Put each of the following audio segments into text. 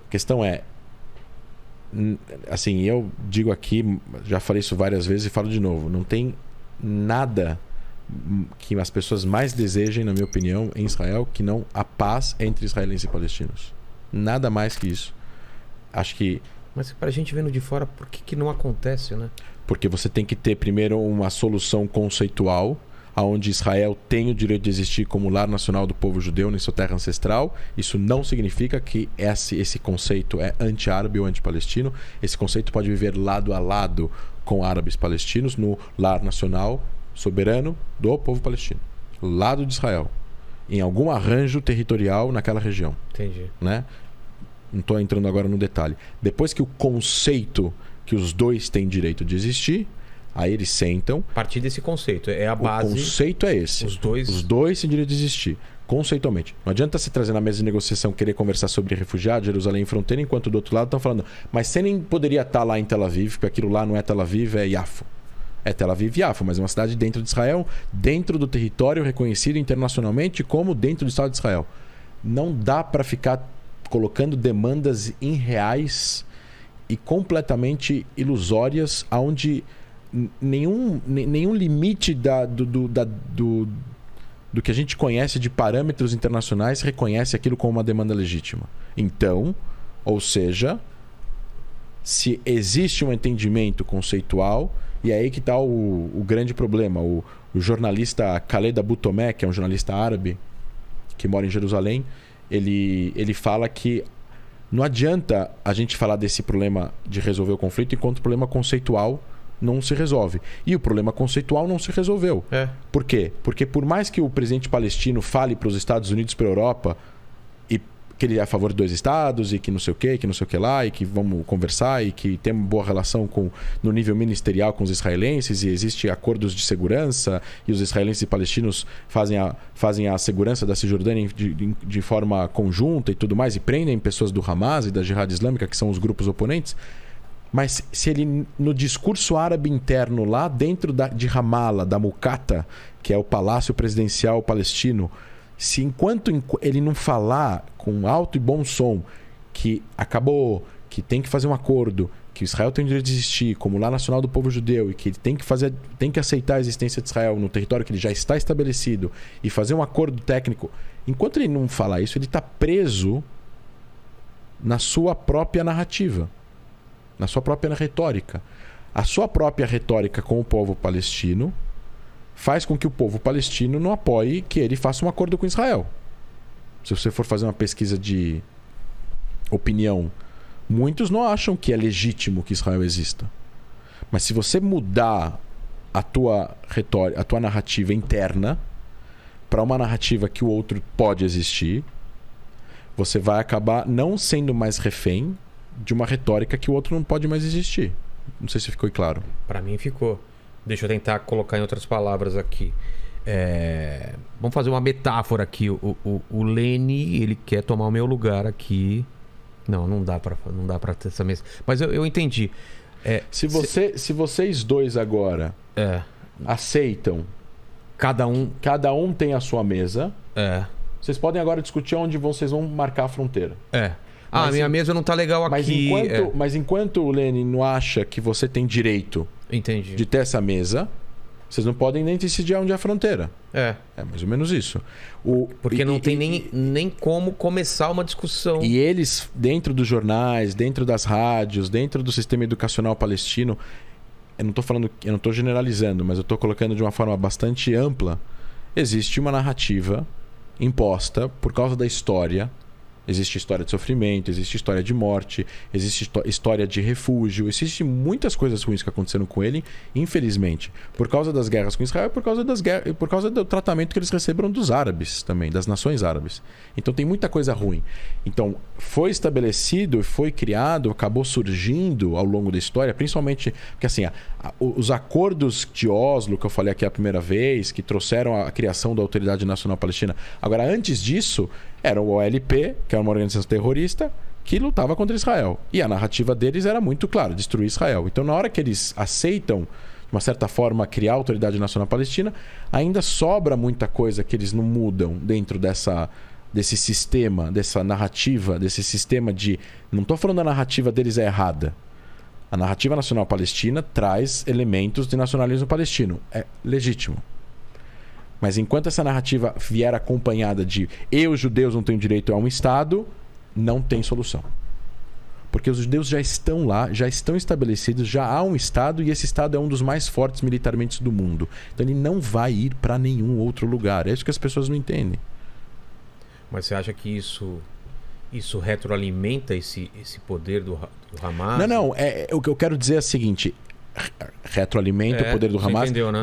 A questão é, assim, eu digo aqui, já falei isso várias vezes e falo de novo, não tem nada que as pessoas mais desejem, na minha opinião, em Israel, que não a paz entre israelenses e palestinos. Nada mais que isso. Acho que... Mas pra gente vendo de fora, por que não acontece, né? Porque você tem que ter primeiro uma solução conceitual, onde Israel tem o direito de existir como lar nacional do povo judeu em sua terra ancestral. Isso não significa que esse conceito é anti-árabe ou anti-palestino. Esse conceito pode viver lado a lado com árabes palestinos no lar nacional soberano do povo palestino, lado de Israel, em algum arranjo territorial naquela região. Entendi. Né? Não estou entrando agora no detalhe. Depois que o conceito que os dois têm direito de existir, aí eles sentam. A partir desse conceito, é a base. O conceito é esse. Os dois têm direito de existir, conceitualmente. Não adianta você trazer na mesa de negociação, querer conversar sobre refugiados, Jerusalém e fronteira, enquanto do outro lado estão falando, mas você nem poderia estar lá em Tel Aviv, porque aquilo lá não é Tel Aviv, é Yafo. É Tel Aviv e Yafo, mas é uma cidade dentro de Israel, dentro do território reconhecido internacionalmente como dentro do Estado de Israel. Não dá para ficar colocando demandas irreais e completamente ilusórias, onde nenhum limite do que a gente conhece de parâmetros internacionais reconhece aquilo como uma demanda legítima. Então, ou seja, se existe um entendimento conceitual, e é aí que está o grande problema. O jornalista Khaled Abu Tomé, que é um jornalista árabe que mora em Jerusalém, ele fala que não adianta a gente falar desse problema de resolver o conflito enquanto o problema conceitual não se resolve. E o problema conceitual não se resolveu. Por quê? Porque por mais que o presidente palestino fale para os Estados Unidos, para a Europa, e que ele é a favor de 2 estados e que não sei o que lá, e que vamos conversar e que tem uma boa relação no nível ministerial com os israelenses, e existe acordos de segurança, e os israelenses e palestinos fazem a segurança da Cisjordânia de forma conjunta e tudo mais, e prendem pessoas do Hamas e da Jihad Islâmica, que são os grupos oponentes. Mas se ele, no discurso árabe interno lá dentro de Ramallah, da Muqata, que é o palácio presidencial palestino, se enquanto ele não falar com alto e bom som que acabou, que tem que fazer um acordo, que Israel tem o direito de existir como lar nacional do povo judeu, e que ele tem que aceitar a existência de Israel no território que ele já está estabelecido e fazer um acordo técnico, enquanto ele não falar isso, ele está preso na sua própria narrativa, na sua própria retórica. A sua própria retórica com o povo palestino faz com que o povo palestino não apoie que ele faça um acordo com Israel. Se você for fazer uma pesquisa de opinião, muitos não acham que é legítimo que Israel exista. Mas se você mudar a tua retórica, a tua narrativa interna para uma narrativa que o outro pode existir, você vai acabar não sendo mais refém de uma retórica que o outro não pode mais existir. Não sei se ficou claro. Para mim ficou. Deixa eu tentar colocar em outras palavras aqui. Vamos fazer uma metáfora aqui. O Leni, ele quer tomar o meu lugar aqui. Não dá para ter essa mesa. Mas eu entendi. Se vocês dois agora aceitam, cada um tem a sua mesa, vocês podem agora discutir onde vocês vão marcar a fronteira. A minha mesa não tá legal aqui. Mas enquanto o Leni não acha que você tem direito de ter essa mesa, vocês não podem nem decidir onde é a fronteira. É mais ou menos isso. Porque não tem nem como começar uma discussão. E eles, dentro dos jornais, dentro das rádios, dentro do sistema educacional palestino, eu não estou generalizando, mas eu estou colocando de uma forma bastante ampla, existe uma narrativa imposta por causa da história. Existe história de sofrimento, existe história de morte, existe história de refúgio, existe muitas coisas ruins que aconteceram com ele, infelizmente, por causa das guerras com Israel e por causa do tratamento que eles receberam dos árabes também, das nações árabes. Então tem muita coisa ruim. Então foi estabelecido, foi criado, acabou surgindo ao longo da história, principalmente porque assim, os acordos de Oslo, que eu falei aqui a primeira vez, que trouxeram a criação da Autoridade Nacional Palestina. Agora, antes disso, era o OLP, que era uma organização terrorista, que lutava contra Israel. E a narrativa deles era muito clara, destruir Israel. Então, na hora que eles aceitam, de uma certa forma, criar a Autoridade Nacional Palestina, ainda sobra muita coisa que eles não mudam dentro dessa desse sistema, dessa narrativa, desse sistema de... Não estou falando a narrativa deles é errada. A narrativa nacional palestina traz elementos de nacionalismo palestino. É legítimo. Mas enquanto essa narrativa vier acompanhada de os judeus não têm direito a um Estado, não tem solução. Porque os judeus já estão lá, já estão estabelecidos, já há um Estado e esse Estado é um dos mais fortes militarmente do mundo. Então ele não vai ir para nenhum outro lugar. É isso que as pessoas não entendem. Mas você acha que isso retroalimenta esse poder do Hamas? Não. O que eu quero dizer é o seguinte... retroalimenta o poder do Hamas, entendeu, né?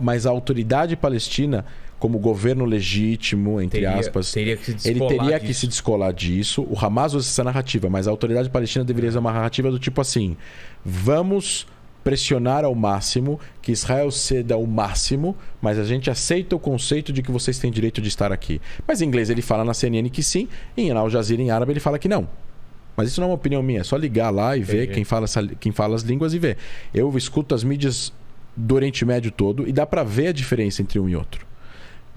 mas a autoridade palestina, como governo legítimo, entre aspas, teria que se ele teria que se descolar disso. O Hamas usa essa narrativa, mas a autoridade palestina deveria usar uma narrativa do tipo assim: vamos pressionar ao máximo, que Israel ceda ao máximo, mas a gente aceita o conceito de que vocês têm direito de estar aqui. Mas em inglês ele fala na CNN que sim, em Al Jazeera em árabe ele fala que não. Mas isso não é uma opinião minha, é só ligar lá e ver quem fala as línguas e ver. Eu escuto as mídias do Oriente Médio todo e dá para ver a diferença entre um e outro.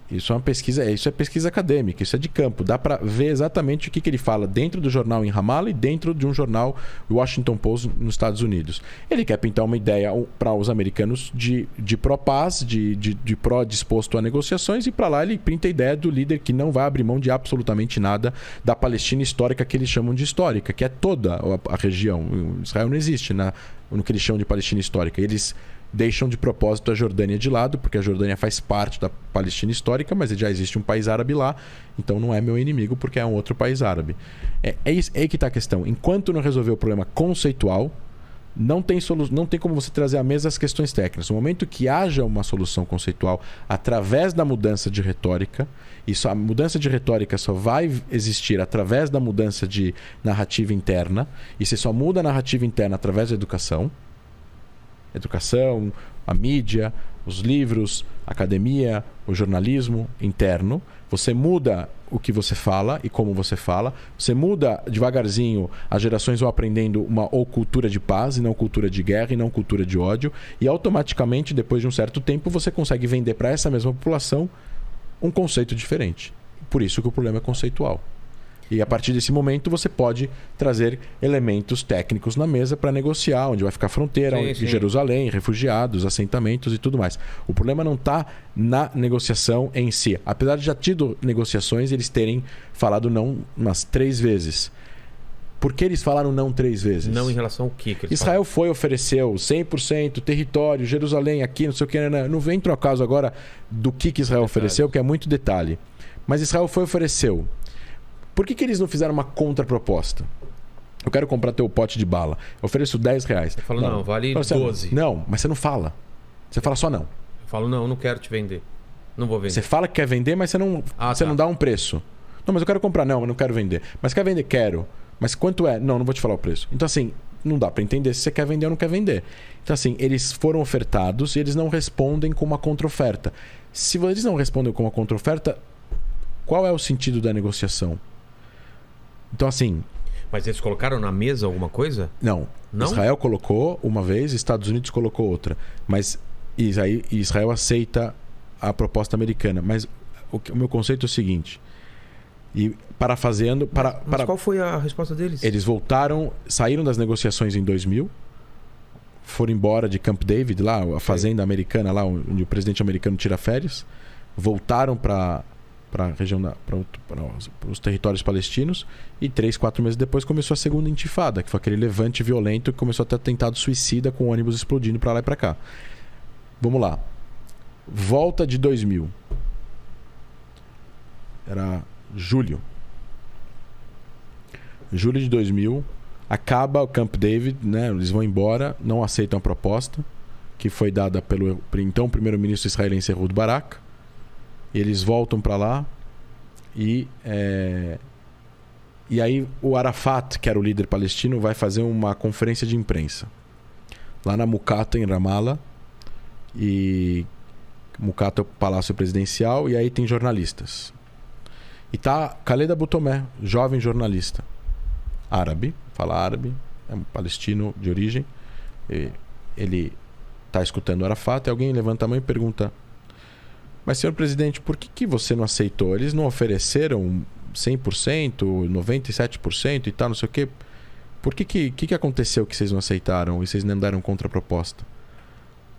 Isso é uma pesquisa, isso é pesquisa acadêmica, isso é de campo. Dá para ver exatamente o que ele fala dentro do jornal em Ramallah e dentro de um jornal Washington Post nos Estados Unidos. Ele quer pintar uma ideia para os americanos de pró-paz, de pró-disposto a negociações, e para lá ele pinta a ideia do líder que não vai abrir mão de absolutamente nada da Palestina histórica, que eles chamam de histórica, que é toda a região. Israel não existe no que eles chamam de Palestina histórica. Eles deixam de propósito a Jordânia de lado, porque a Jordânia faz parte da Palestina histórica, mas já existe um país árabe lá, então não é meu inimigo porque é um outro país árabe. É aí que está a questão. Enquanto não resolver o problema conceitual, não tem como você trazer à mesa as questões técnicas. No momento que haja uma solução conceitual através da mudança de retórica, a mudança de retórica só vai existir através da mudança de narrativa interna, e você só muda a narrativa interna através da educação, a mídia, os livros, a academia, o jornalismo interno. Você muda o que você fala e como você fala. Você muda devagarzinho, as gerações vão aprendendo uma cultura de paz e não cultura de guerra e não cultura de ódio. E automaticamente, depois de um certo tempo, você consegue vender para essa mesma população um conceito diferente. Por isso que o problema é conceitual. E a partir desse momento você pode trazer elementos técnicos na mesa para negociar, onde vai ficar a fronteira, sim. Jerusalém, refugiados, assentamentos e tudo mais. O problema não está na negociação em si. Apesar de já tido negociações, eles terem falado não umas 3 vezes. Por que eles falaram não 3 vezes? Não em relação ao que Israel foi, ofereceu 100% território, Jerusalém aqui, não sei o que. Não vem ao caso agora do que Israel ofereceu, que é muito detalhe. Mas Israel foi, ofereceu. Por que eles não fizeram uma contraproposta? Eu quero comprar teu pote de bala. Eu ofereço R$10. Eu falo, não, vale 12. Não, mas você não fala. Você fala só não. Eu falo, não quero te vender. Não vou vender. Você fala que quer vender, mas você não dá um preço. Não, mas eu quero comprar. Não, eu não quero vender. Mas quer vender? Quero. Mas quanto é? Não vou te falar o preço. Então assim, não dá para entender se você quer vender ou não quer vender. Então assim, eles foram ofertados e eles não respondem com uma contra-oferta. Se eles não respondem com uma contra-oferta, qual é o sentido da negociação? Então assim... Mas eles colocaram na mesa alguma coisa? Não. Israel colocou uma vez, Estados Unidos colocou outra. Mas Israel aceita a proposta americana. Mas o meu conceito é o seguinte... E parafraseando... Mas qual foi a resposta deles? Eles saíram das negociações em 2000, foram embora de Camp David, lá, a fazenda americana, lá onde o presidente americano tira férias, voltaram para a região, para os territórios palestinos, e 3, 4 meses depois começou a segunda intifada, que foi aquele levante violento que começou a ter atentado suicida com ônibus explodindo para lá e para cá. Vamos lá. Volta de 2000. Era julho de 2000, acaba o Camp David, né? Eles vão embora, não aceitam a proposta que foi dada pelo então primeiro-ministro israelense Ehud Barak. Eles voltam para lá e aí o Arafat, que era o líder palestino, vai fazer uma conferência de imprensa lá na Mucata, em Ramallah. E Mucata é o palácio presidencial, e aí tem jornalistas. E tá Khaled Abu Tomé, jovem jornalista árabe, fala árabe, é um palestino de origem. Ele tá escutando Arafat, e alguém levanta a mão e pergunta: mas senhor presidente, por que você não aceitou? Eles não ofereceram 100%, 97% e tal, não sei o quê. Por que aconteceu que vocês não aceitaram e vocês não deram contraproposta?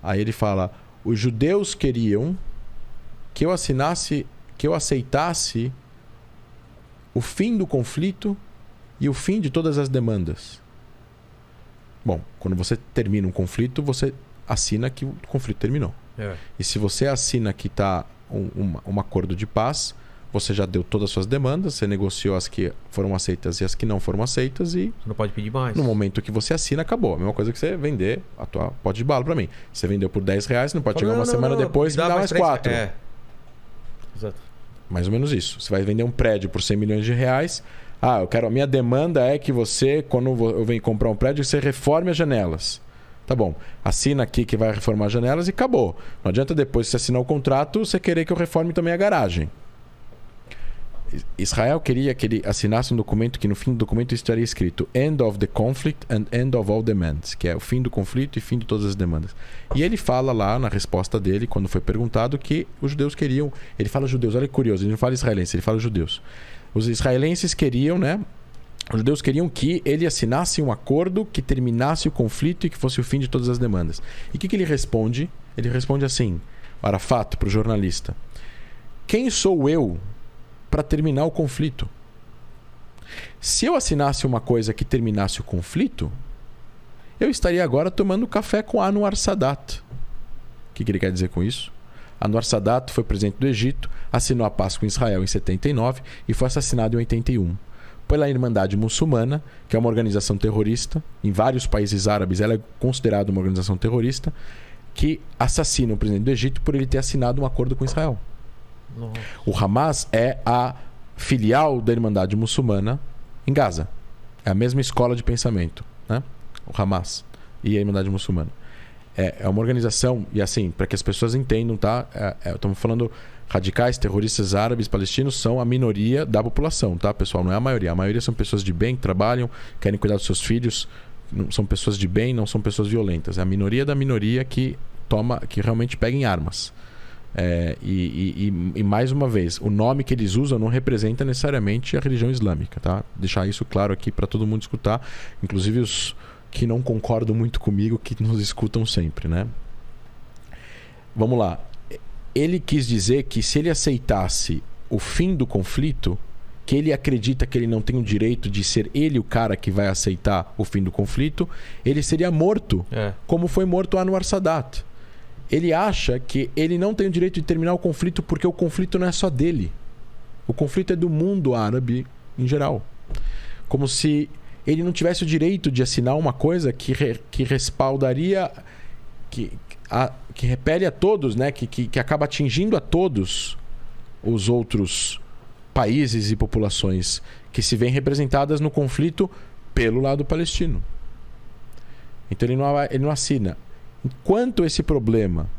Aí ele fala: os judeus queriam que eu aceitasse o fim do conflito e o fim de todas as demandas. Bom, quando você termina um conflito, você assina que o conflito terminou. E se você assina que está um acordo de paz, você já deu todas as suas demandas, você negociou as que foram aceitas e as que não foram aceitas e... Você não pode pedir mais. No momento que você assina, acabou. A mesma coisa que você vender a tua pote de bala para mim. Você vendeu por R$10, você não pode chegar uma semana depois e me dar mais 4. Exato. Mais ou menos isso. Você vai vender um prédio por 100 milhões de reais. A minha demanda é que você, quando eu venho comprar um prédio, você reforme as janelas. Tá bom, assina aqui que vai reformar as janelas e acabou. Não adianta depois que você assinar o contrato, você querer que eu reforme também a garagem. Israel queria que ele assinasse um documento que no fim do documento estaria escrito End of the conflict and end of all demands, que é o fim do conflito e fim de todas as demandas. E ele fala lá na resposta dele, quando foi perguntado, que os judeus queriam... Ele fala judeus, olha que curioso, ele não fala israelense, ele fala judeus. Os israelenses queriam, né? Os judeus queriam que ele assinasse um acordo que terminasse o conflito e que fosse o fim de todas as demandas. E o que ele responde? Ele responde assim, Arafat, para o jornalista: quem sou eu para terminar o conflito? Se eu assinasse uma coisa que terminasse o conflito, eu estaria agora tomando café com Anwar Sadat. O que ele quer dizer com isso? Anwar Sadat foi presidente do Egito, assinou a paz com Israel em 79 e foi assassinado em 81. Pela Irmandade Muçulmana, que é uma organização terrorista, em vários países árabes ela é considerada uma organização terrorista, que assassina o presidente do Egito por ele ter assinado um acordo com Israel. Nossa. O Hamas é a filial da Irmandade Muçulmana em Gaza. É a mesma escola de pensamento, né? O Hamas e a Irmandade Muçulmana. É uma organização, e assim, para que as pessoas entendam, tá? Estamos falando, radicais, terroristas árabes, palestinos são a minoria da população, tá, pessoal? Não é a maioria. A maioria são pessoas de bem, que trabalham, querem cuidar dos seus filhos. São pessoas de bem, não são pessoas violentas. É a minoria da minoria que realmente pega em armas. E mais uma vez, o nome que eles usam não representa necessariamente a religião islâmica, tá? Deixar isso claro aqui para todo mundo escutar, inclusive os que não concordam muito comigo, que nos escutam sempre, né? Vamos lá. Ele quis dizer que se ele aceitasse o fim do conflito, que ele acredita que ele não tem o direito de ser ele o cara que vai aceitar o fim do conflito, ele seria morto, como foi morto Anwar Sadat. Ele acha que ele não tem o direito de terminar o conflito porque o conflito não é só dele. O conflito é do mundo árabe em geral. Como se ele não tivesse o direito de assinar uma coisa que respaldaria, que repele a todos, né? que acaba atingindo a todos os outros países e populações que se veem representadas no conflito pelo lado palestino. Então ele não assina. Enquanto esse problema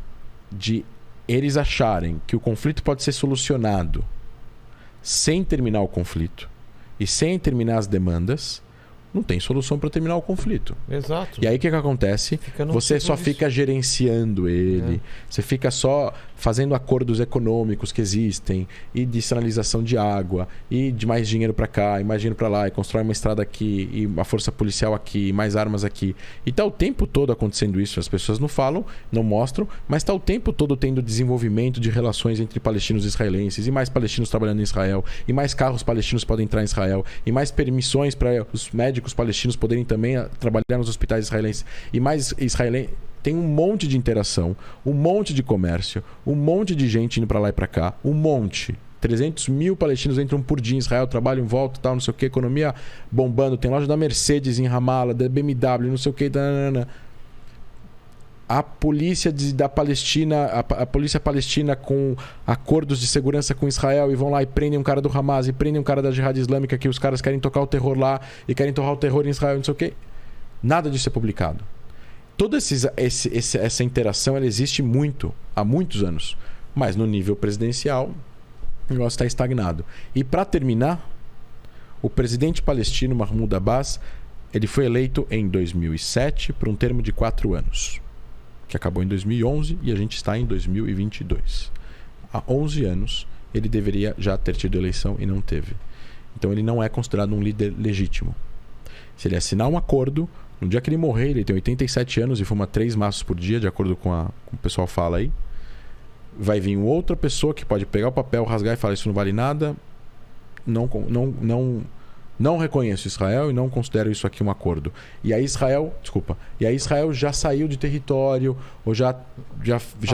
de eles acharem que o conflito pode ser solucionado sem terminar o conflito e sem terminar as demandas, não tem solução para terminar o conflito. Exato. E aí o que acontece? Você só fica gerenciando ele, você fica só fazendo acordos econômicos que existem, e de sinalização de água, e de mais dinheiro para cá, e mais dinheiro para lá, e constrói uma estrada aqui, e uma força policial aqui, e mais armas aqui. E está o tempo todo acontecendo isso. As pessoas não falam, não mostram, mas está o tempo todo tendo desenvolvimento de relações entre palestinos e israelenses, e mais palestinos trabalhando em Israel, e mais carros palestinos podem entrar em Israel, e mais permissões para os médicos palestinos poderem também trabalhar nos hospitais israelenses, e mais israelenses. Tem um monte de interação, um monte de comércio, um monte de gente indo para lá e para cá, um monte. 300 mil palestinos entram por dia em Israel, trabalham, voltam, tal, não sei o que, economia bombando. Tem loja da Mercedes em Ramallah, da BMW, não sei o que. A polícia da Palestina, a polícia palestina com acordos de segurança com Israel, e vão lá e prendem um cara do Hamas, e prendem um cara da Jihad Islâmica, que os caras querem tocar o terror lá e querem tocar o terror em Israel, não sei o que. Nada disso é publicado. Toda essa interação ela existe há muitos anos, mas no nível presidencial o negócio está estagnado. E para terminar, o presidente palestino Mahmoud Abbas, ele foi eleito em 2007 por um termo de 4 anos, que acabou em 2011 e a gente está em 2022. Há 11 anos ele deveria já ter tido eleição e não teve. Então ele não é considerado um líder legítimo. Se ele assinar um acordo, no dia que ele morrer, ele tem 87 anos e fuma 3 maços por dia, de acordo com o pessoal fala aí, vai vir outra pessoa que pode pegar o papel, rasgar e falar: isso não vale nada, não reconheço Israel e não considero isso aqui um acordo. E aí Israel já saiu de território ou já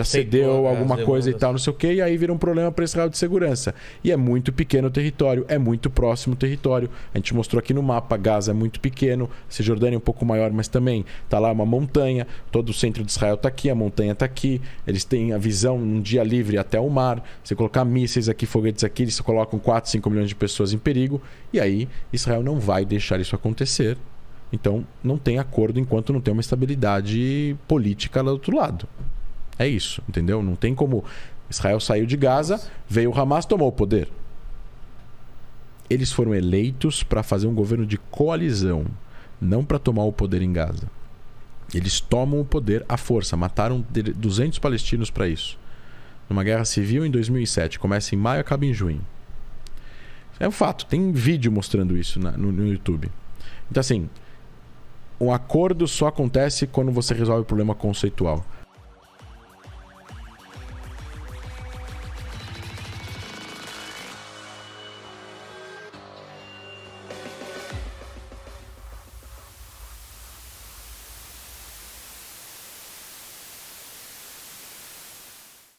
cedeu alguma coisa e tal, não sei o quê, e aí vira um problema para Israel de segurança. E é muito pequeno o território, é muito próximo o território. A gente mostrou aqui no mapa, Gaza é muito pequeno, Cisjordânia é um pouco maior, mas também tá lá uma montanha, todo o centro de Israel tá aqui, a montanha tá aqui, eles têm a visão um dia livre até o mar. Você colocar mísseis aqui, foguetes aqui, eles colocam 4, 5 milhões de pessoas em perigo, e aí Israel não vai deixar isso acontecer. Então não tem acordo enquanto não tem uma estabilidade política lá do outro lado. É isso, entendeu? Não tem como. Israel saiu de Gaza, veio o Hamas, tomou o poder. Eles foram eleitos para fazer um governo de coalizão, não para tomar o poder em Gaza. Eles tomam o poder à força. Mataram 200 palestinos para isso. Numa guerra civil em 2007. Começa em maio e acaba em junho. É um fato. Tem vídeo mostrando isso no YouTube. Então, assim, um acordo só acontece quando você resolve o problema conceitual.